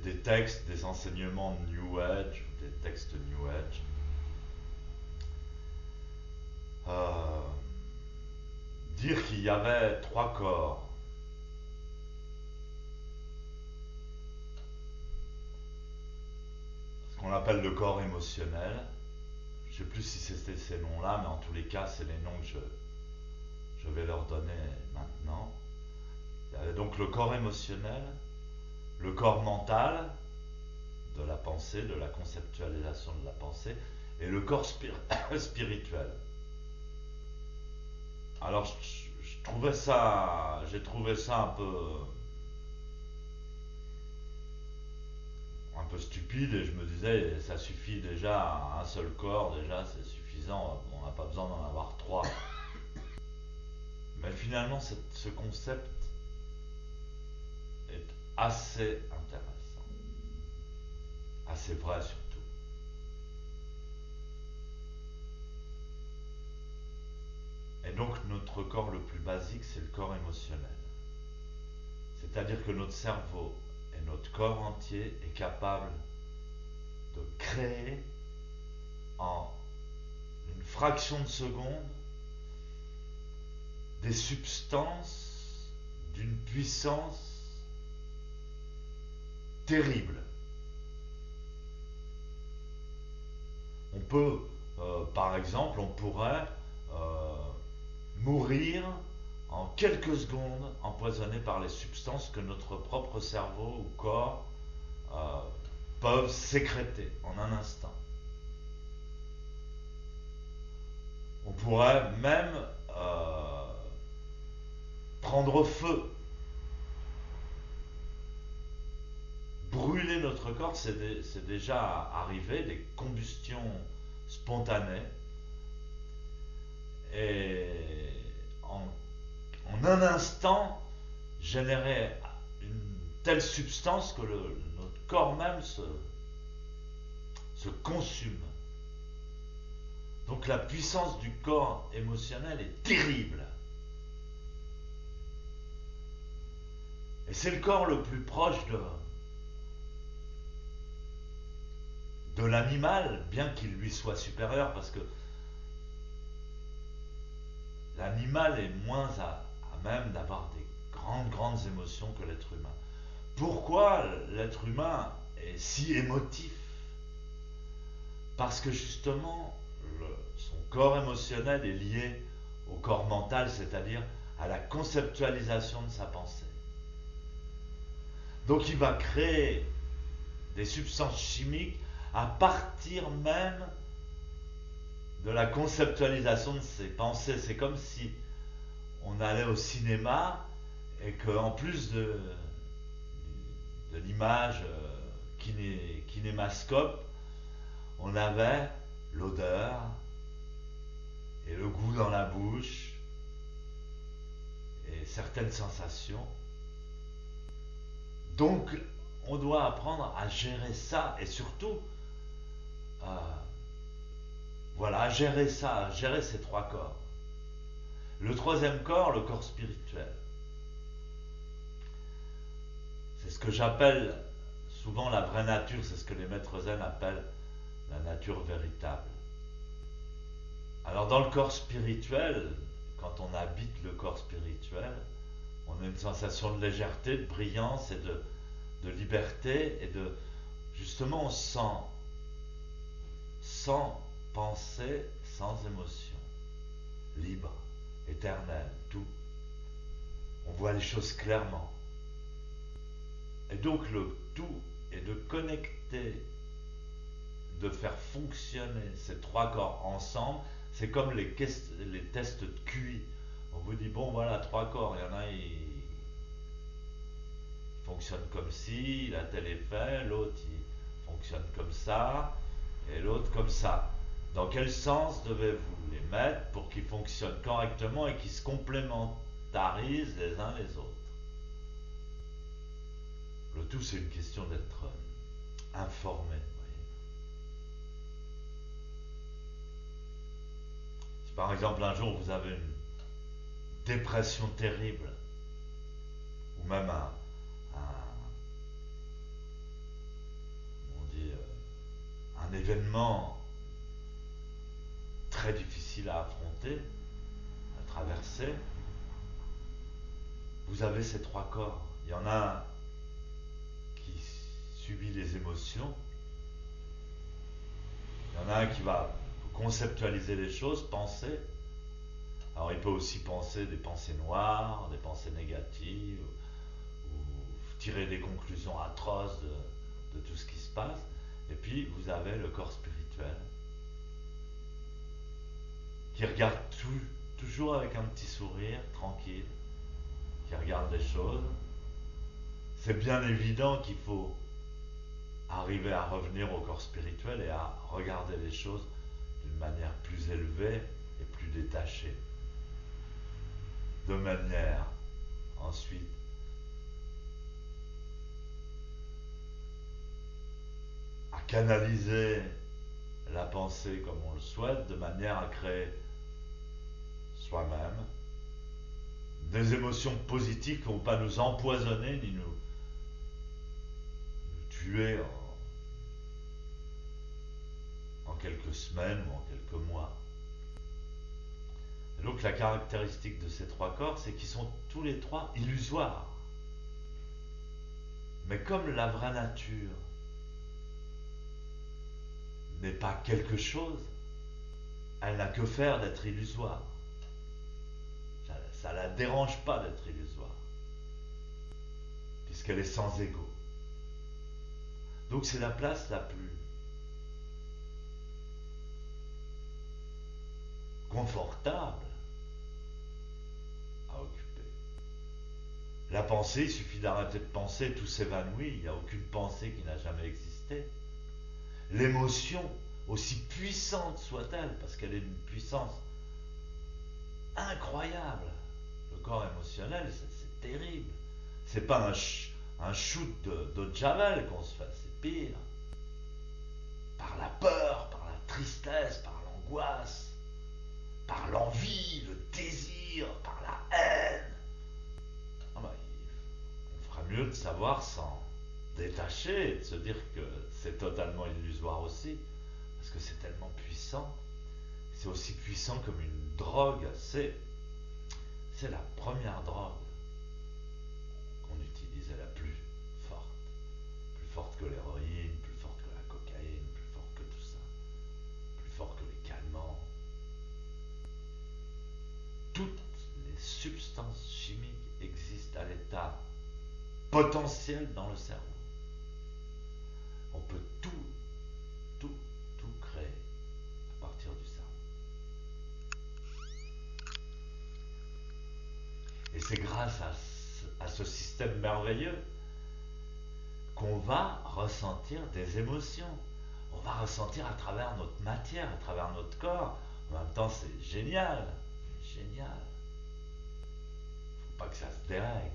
des textes, des enseignements New Age, ou des textes New Age, euh, dire qu'il y avait trois corps. Ce qu'on appelle le corps émotionnel. Je ne sais plus si c'était ces noms-là, mais en tous les cas, c'est les noms que je vais leur donner maintenant. Il y avait donc le corps émotionnel, le corps mental, de la pensée, de la conceptualisation de la pensée, et le corps spirituel. Alors, j'ai trouvé ça un peu stupide et je me disais, ça suffit déjà, un seul corps, déjà c'est suffisant, on n'a pas besoin d'en avoir trois. Mais finalement, ce concept est assez intéressant, assez vrai surtout. Et donc notre corps le plus basique, c'est le corps émotionnel. C'est-à-dire que notre cerveau et notre corps entier est capable de créer en une fraction de seconde des substances d'une puissance terrible. On peut, par exemple, on pourrait euh, mourir en quelques secondes empoisonné par les substances que notre propre cerveau ou corps euh, peuvent sécréter en un instant. On pourrait même prendre feu, brûler notre corps, c'est déjà arrivé, des combustions spontanées. Et en, en un instant, générer une telle substance que notre corps même se consume. Donc la puissance du corps émotionnel est terrible. Et c'est le corps le plus proche de l'animal, bien qu'il lui soit supérieur, parce que l'animal est moins à même d'avoir des grandes émotions que l'être humain. Pourquoi l'être humain est si émotif? Parce que justement, son corps émotionnel est lié au corps mental, c'est-à-dire à la conceptualisation de sa pensée. Donc il va créer des substances chimiques à partir même de la conceptualisation de ses pensées. C'est comme si on allait au cinéma et qu'en plus de l'image kinémascope, on avait l'odeur et le goût dans la bouche et certaines sensations. Donc, on doit apprendre à gérer ça et surtout, euh, voilà, à gérer ça, à gérer ces trois corps. Le troisième corps, le corps spirituel. C'est ce que j'appelle souvent la vraie nature, c'est ce que les maîtres zen appellent la nature véritable. Alors dans le corps spirituel, quand on habite le corps spirituel, on a une sensation de légèreté, de brillance et de liberté et de justement on se sent sans pensée, sans émotion, libre, éternel, tout. On voit les choses clairement. Et donc le tout est de connecter, de faire fonctionner ces trois corps ensemble. C'est comme les tests de QI. On vous dit, bon voilà, trois corps, il y en a, il fonctionne comme ci, il a tel effet, l'autre il fonctionne comme ça, et l'autre comme ça. Dans quel sens devez-vous les mettre pour qu'ils fonctionnent correctement et qu'ils se complémentarisent les uns les autres? Le tout, c'est une question d'être informé. Voyez. Si par exemple un jour vous avez une dépression terrible, ou même événement très difficile à affronter, à traverser, vous avez ces trois corps. Il y en a un qui subit les émotions, il y en a un qui va conceptualiser les choses, penser. Alors il peut aussi penser des pensées noires, des pensées négatives, ou tirer des conclusions atroces de tout ce qui se passe. Et puis vous avez le corps spirituel qui regarde toujours avec un petit sourire, tranquille, qui regarde les choses. C'est bien évident qu'il faut arriver à revenir au corps spirituel et à regarder les choses d'une manière plus élevée et plus détachée. De manière, ensuite, à canaliser la pensée comme on le souhaite, de manière à créer soi-même des émotions positives qui ne vont pas nous empoisonner ni nous tuer en quelques semaines ou en quelques mois. Et donc la caractéristique de ces trois corps, c'est qu'ils sont tous les trois illusoires. Mais comme la vraie nature n'est pas quelque chose, elle n'a que faire d'être illusoire. Ça ne la dérange pas d'être illusoire, puisqu'elle est sans ego. Donc c'est la place la plus confortable à occuper. La pensée, il suffit d'arrêter de penser, tout s'évanouit, il n'y a aucune pensée qui n'a jamais existé. L'émotion, aussi puissante soit-elle, parce qu'elle est d'une puissance incroyable, le corps émotionnel, c'est terrible. C'est pas un shoot d'eau de javel qu'on se fait, c'est pire. Par la peur, par la tristesse, par l'angoisse, par l'envie, le désir, par la haine. Ah bah, on fera mieux de savoir s'en détacher et de se dire que c'est totalement illusoire aussi, parce que c'est tellement puissant. C'est aussi puissant comme une drogue. C'est la première drogue qu'on utilisait, la plus forte que l'héroïne, plus forte que la cocaïne, plus forte que tout ça, plus fort que les calmants. Toutes les substances chimiques existent à l'état potentiel dans le cerveau. On peut tout créer à partir du cerveau. Et c'est grâce à ce système merveilleux qu'on va ressentir des émotions. On va ressentir à travers notre matière, à travers notre corps. En même temps, c'est génial. Génial. Faut pas que ça se dérègle.